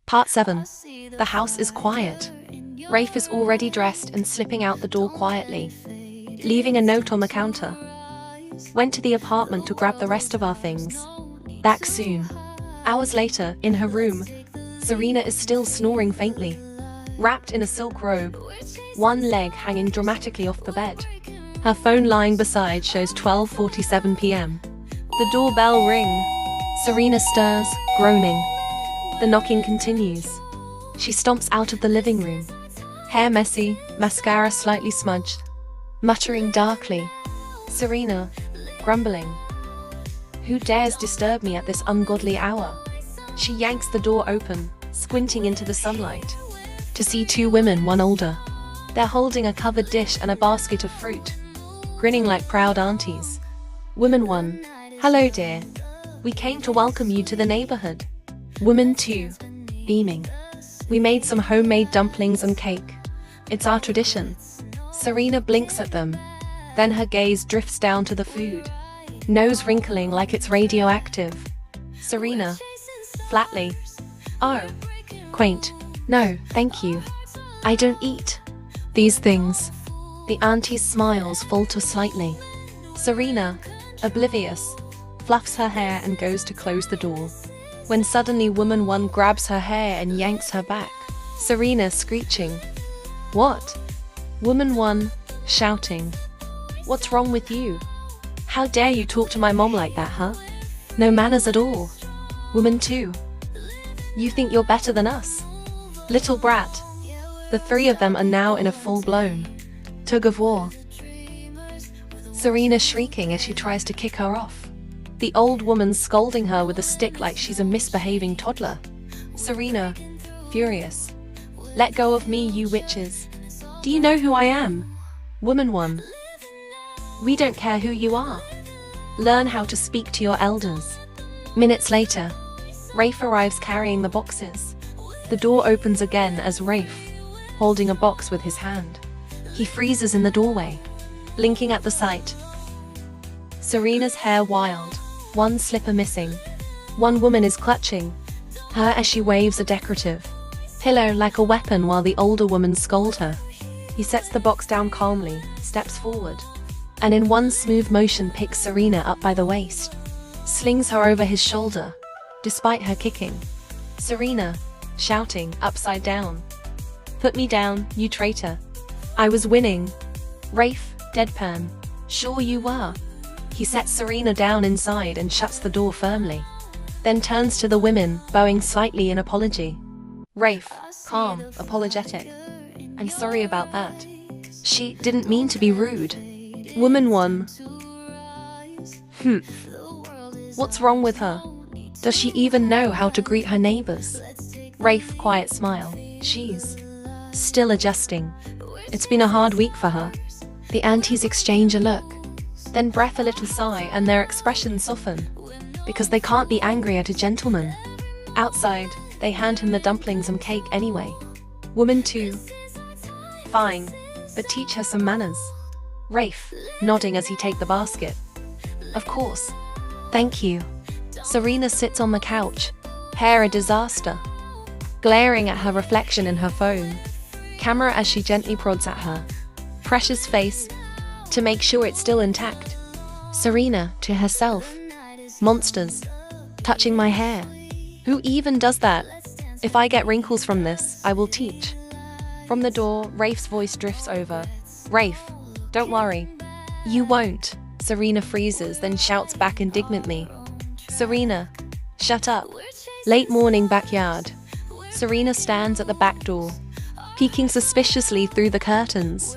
Part 7. The house is quiet. Rafe is already dressed and slipping out the door quietly, leaving a note on the counter. Went to the apartment to grab the rest of our things. Back soon. Hours later, in her room, Serena is still snoring faintly, wrapped in a silk robe, one leg hanging dramatically off the bed. Her phone lying beside shows 12:47 p.m. The doorbell ring. Serena stirs, groaning. The knocking continues. She stomps out of the living room, hair messy, mascara slightly smudged, muttering darkly. Serena, grumbling. Who dares disturb me at this ungodly hour? She yanks the door open, squinting into the sunlight, to see two women, one older. They're holding a covered dish and a basket of fruit, grinning like proud aunties. Woman 1, hello dear. We came to welcome you to the neighborhood. Woman 2, beaming. We made some homemade dumplings and cake. It's our tradition. Serena blinks at them. Then her gaze drifts down to the food, nose wrinkling like it's radioactive. Serena, flatly. Oh, quaint. No, thank you. I don't eat these things. The auntie's smiles falter slightly. Serena, oblivious, fluffs her hair and goes to close the door, when suddenly woman 1 grabs her hair and yanks her back. Serena screeching. What? Woman 1, shouting. What's wrong with you? How dare you talk to my mom like that, huh? No manners at all. Woman 2. You think you're better than us? Little brat. The three of them are now in a full-blown tug of war. Serena shrieking as she tries to kick her off. The old woman scolding her with a stick like she's a misbehaving toddler. Serena, furious. Let go of me, you witches. Do you know who I am? Woman 1. We don't care who you are. Learn how to speak to your elders. Minutes later, Rafe arrives carrying the boxes. The door opens again as Rafe, holding a box with his hand. He freezes in the doorway, blinking at the sight. Serena's hair wild, one slipper missing. One woman is clutching her as she waves a decorative pillow like a weapon while the older woman scolds her. He sets the box down calmly, steps forward, and in one smooth motion picks Serena up by the waist, slings her over his shoulder, despite her kicking. Serena, shouting, upside down. Put me down, you traitor. I was winning. Rafe, deadpan. Sure you were. He sets Serena down inside and shuts the door firmly, then turns to the women, bowing slightly in apology. Rafe, calm, apologetic. I'm sorry about that. She didn't mean to be rude. Woman 1. What's wrong with her? Does she even know how to greet her neighbors? Rafe, quiet smile. She's still adjusting. It's been a hard week for her. The aunties exchange a look, then breath a little sigh, and their expressions soften, because they can't be angry at a gentleman. Outside, they hand him the dumplings and cake anyway. Woman 2. Fine, but teach her some manners. Rafe, nodding as he takes the basket. Of course. Thank you. Serena sits on the couch, hair a disaster, glaring at her reflection in her phone. Camera as she gently prods at her precious face to make sure it's still intact. Serena, to herself. Monsters. Touching my hair. Who even does that? If I get wrinkles from this, I will teach. From the door, Rafe's voice drifts over. Rafe, don't worry. You won't. Serena freezes, then shouts back indignantly. Serena, shut up. Late morning backyard. Serena stands at the back door, peeking suspiciously through the curtains.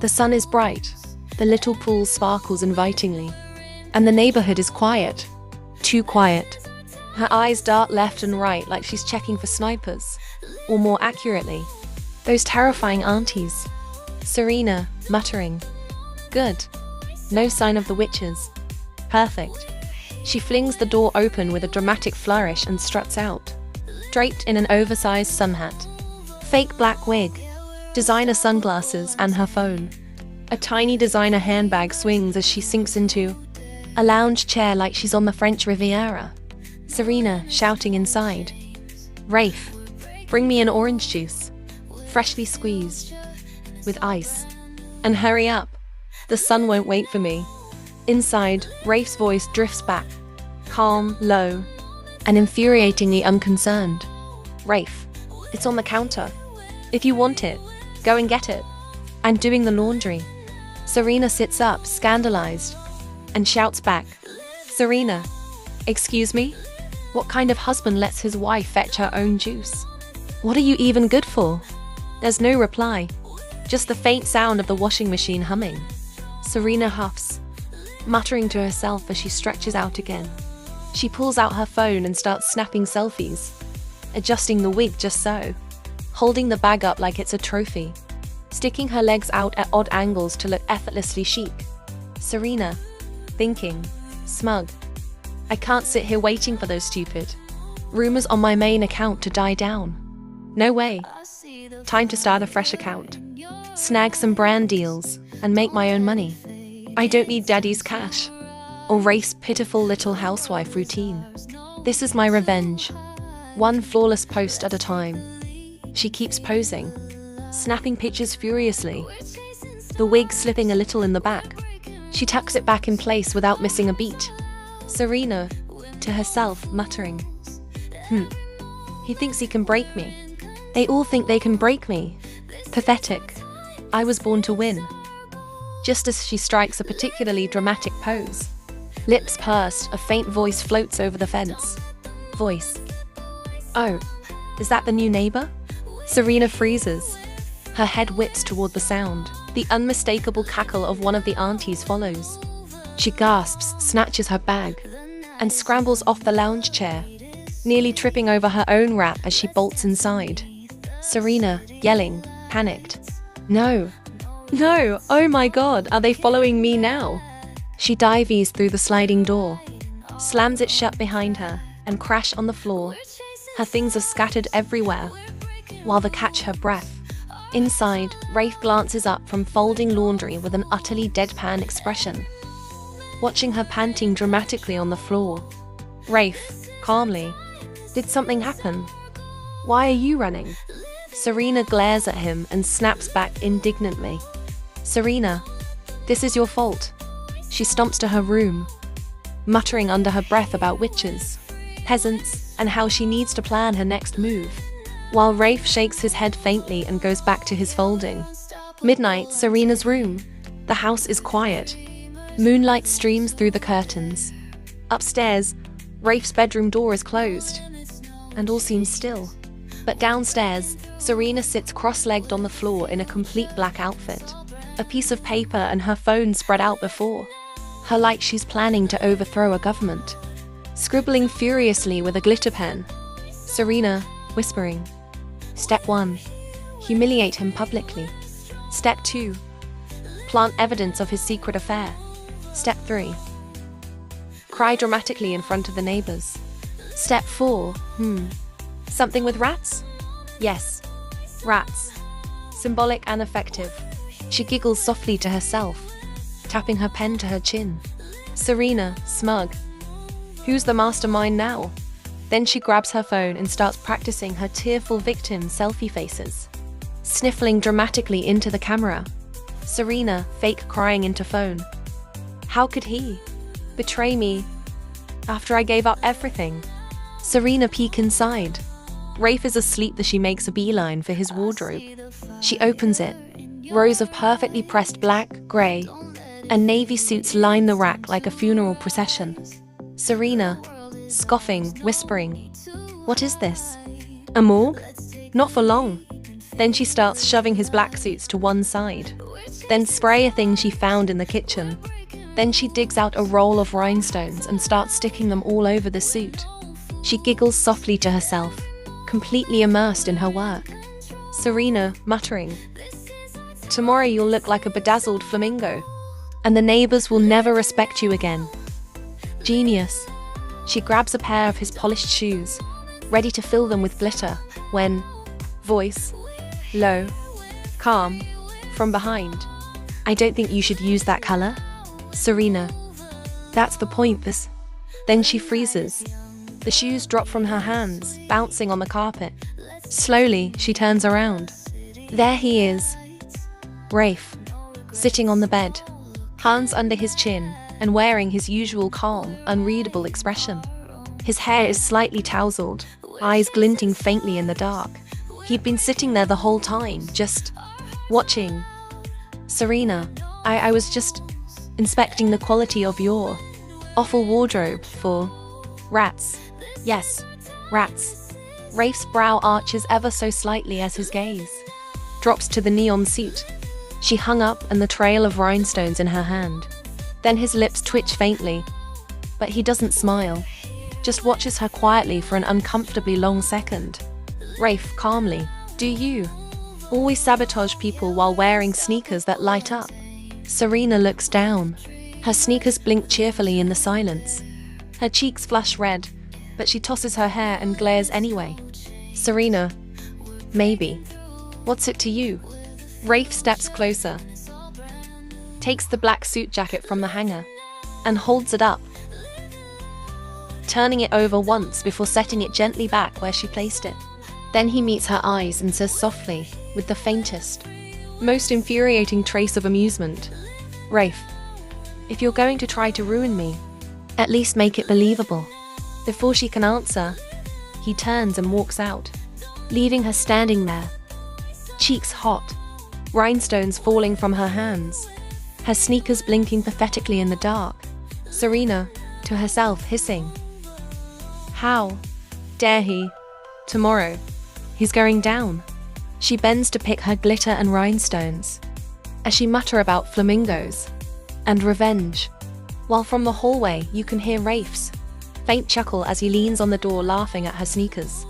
The sun is bright, the little pool sparkles invitingly, and the neighborhood is quiet. Too quiet. Her eyes dart left and right like she's checking for snipers, or more accurately, those terrifying aunties. Serena, muttering. Good. No sign of the witches. Perfect. She flings the door open with a dramatic flourish and struts out, draped in an oversized sun hat, fake black wig, designer sunglasses, and her phone. A tiny designer handbag swings as she sinks into a lounge chair like she's on the French Riviera. Serena, shouting inside. Rafe, Bring me an orange juice, freshly squeezed, with ice. And hurry up. The sun won't wait for me. Inside, Rafe's voice drifts back, calm, low, and infuriatingly unconcerned. Rafe, it's on the counter. If you want it, go and get it. I'm doing the laundry. Serena sits up, scandalized, and shouts back, Serena, excuse me? What kind of husband lets his wife fetch her own juice? What are you even good for? There's no reply, just the faint sound of the washing machine humming. Serena huffs, muttering to herself as she stretches out again. She pulls out her phone and starts snapping selfies, adjusting the wig just so, holding the bag up like it's a trophy, sticking her legs out at odd angles to look effortlessly chic. Serena, thinking, smug, I can't sit here waiting for those stupid rumors on my main account to die down. No way. Time to start a fresh account, snag some brand deals, and make my own money. I don't need daddy's cash or Rafe's pitiful little housewife routine. This is my revenge, one flawless post at a time. She keeps posing, snapping pictures furiously, the wig slipping a little in the back. She tucks it back in place without missing a beat. Serena, to herself, muttering, he thinks he can break me. They all think they can break me. Pathetic. I was born to win. Just as she strikes a particularly dramatic pose, lips pursed, a faint voice floats over the fence. Voice. Oh, is that the new neighbor? Serena freezes. Her head whips toward the sound. The unmistakable cackle of one of the aunties follows. She gasps, snatches her bag, and scrambles off the lounge chair, nearly tripping over her own wrap as she bolts inside. Serena, yelling, panicked. No, oh my god, are they following me now? She dives through the sliding door, slams it shut behind her, and crash on the floor. Her things are scattered everywhere, while they catch her breath. Inside, Rafe glances up from folding laundry with an utterly deadpan expression, watching her panting dramatically on the floor. Rafe, calmly, did something happen? Why are you running? Serena glares at him and snaps back indignantly. Serena, this is your fault. She stomps to her room, muttering under her breath about witches, peasants, and how she needs to plan her next move, while Rafe shakes his head faintly and goes back to his folding. Midnight, Serena's room. The house is quiet. Moonlight streams through the curtains. Upstairs, Rafe's bedroom door is closed, and all seems still. But downstairs, Serena sits cross-legged on the floor in a complete black outfit, a piece of paper and her phone spread out before her like she's planning to overthrow a government. Scribbling furiously with a glitter pen, Serena, whispering, Step 1. Humiliate him publicly. Step 2. Plant evidence of his secret affair. Step 3. Cry dramatically in front of the neighbors. Step 4. Something with rats? Yes, rats. Symbolic and effective. She giggles softly to herself, tapping her pen to her chin. Serena, smug. Who's the mastermind now? Then she grabs her phone and starts practicing her tearful victim selfie faces, sniffling dramatically into the camera. Serena, fake crying into phone. How could he betray me after I gave up everything? Serena peek inside. Rafe is asleep as she makes a beeline for his wardrobe. She opens it. Rows of perfectly pressed black, grey, and navy suits line the rack like a funeral procession. Serena, scoffing, whispering, What is this? A morgue? Not for long. Then she starts shoving his black suits to one side. Then spray a thing she found in the kitchen. Then she digs out a roll of rhinestones and starts sticking them all over the suit. She giggles softly to herself, completely immersed in her work. Serena, muttering, Tomorrow you'll look like a bedazzled flamingo, and the neighbors will never respect you again. Genius. She grabs a pair of his polished shoes, ready to fill them with glitter, when, voice, low, calm, from behind. I don't think you should use that color. Serena. That's the point, this. Then she freezes. The shoes drop from her hands, bouncing on the carpet. Slowly, she turns around. There he is. Rafe, sitting on the bed, hands under his chin, and wearing his usual calm, unreadable expression. His hair is slightly tousled, eyes glinting faintly in the dark. He'd been sitting there the whole time, just watching. Serena, I was just inspecting the quality of your awful wardrobe for rats. Yes, rats. Rafe's brow arches ever so slightly as his gaze drops to the neon suit. She hung up and the trail of rhinestones in her hand. Then his lips twitch faintly, but he doesn't smile, just watches her quietly for an uncomfortably long second. Rafe, calmly, do you always sabotage people while wearing sneakers that light up? Serena looks down. Her sneakers blink cheerfully in the silence. Her cheeks flush red, but she tosses her hair and glares anyway. Serena, maybe. What's it to you? Rafe steps closer, takes the black suit jacket from the hanger, and holds it up, turning it over once before setting it gently back where she placed it. Then he meets her eyes and says softly, with the faintest, most infuriating trace of amusement, Rafe, if you're going to try to ruin me, at least make it believable. Before she can answer, he turns and walks out, leaving her standing there, cheeks hot, rhinestones falling from her hands, her sneakers blinking pathetically in the dark. Serena, to herself, hissing, how dare he? Tomorrow, he's going down. She bends to pick her glitter and rhinestones, as she mutter about flamingos and revenge, while from the hallway you can hear Rafe's faint chuckle as he leans on the door laughing at her sneakers.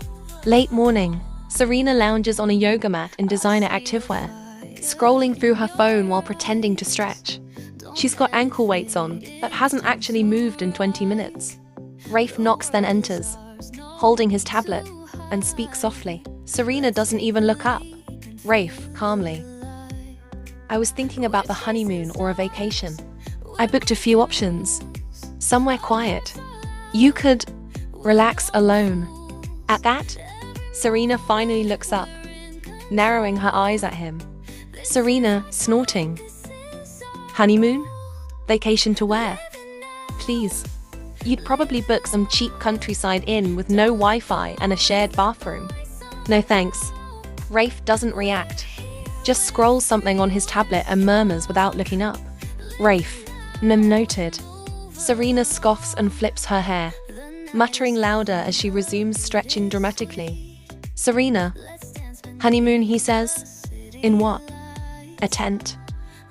Late morning, Serena lounges on a yoga mat in designer activewear, scrolling through her phone while pretending to stretch. She's got ankle weights on, but hasn't actually moved in 20 minutes. Rafe knocks, then enters, holding his tablet, and speaks softly. Serena doesn't even look up. Rafe, calmly, I was thinking about the honeymoon or a vacation. I booked a few options. Somewhere quiet. You could relax alone. At that, Serena finally looks up, narrowing her eyes at him. Serena, snorting. Honeymoon? Vacation to where? Please. You'd probably book some cheap countryside inn with no Wi-Fi and a shared bathroom. No thanks. Rafe doesn't react, just scrolls something on his tablet and murmurs without looking up. Rafe, noted. Serena scoffs and flips her hair, muttering louder as she resumes stretching dramatically. Serena, honeymoon, he says. In what? A tent?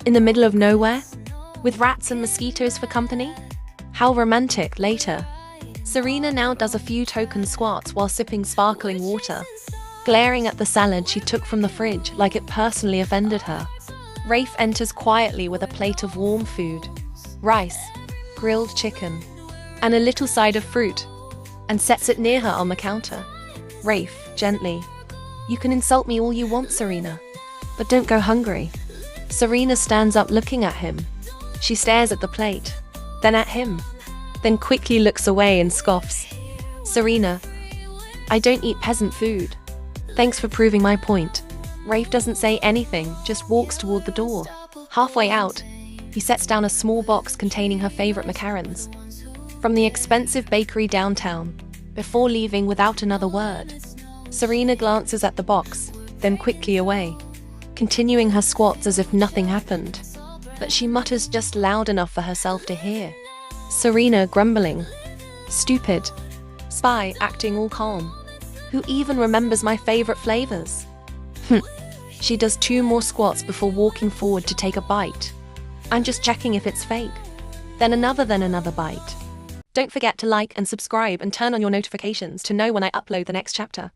In the middle of nowhere? With rats and mosquitoes for company? How romantic. Later, Serena now does a few token squats while sipping sparkling water, glaring at the salad she took from the fridge like it personally offended her. Rafe enters quietly with a plate of warm food, rice, grilled chicken, and a little side of fruit, and sets it near her on the counter. Rafe, gently, you can insult me all you want, Serena, but don't go hungry. Serena stands up looking at him. She stares at the plate, then at him, then quickly looks away and scoffs. Serena, I don't eat peasant food. Thanks for proving my point. Rafe doesn't say anything, just walks toward the door. Halfway out, he sets down a small box containing her favorite macarons from the expensive bakery downtown, before leaving without another word. Serena glances at the box, then quickly away, continuing her squats as if nothing happened. But she mutters just loud enough for herself to hear. Serena grumbling. Stupid. Spy acting all calm. Who even remembers my favorite flavors? She does 2 more squats before walking forward to take a bite. I'm just checking if it's fake. Then another bite. Don't forget to like and subscribe and turn on your notifications to know when I upload the next chapter.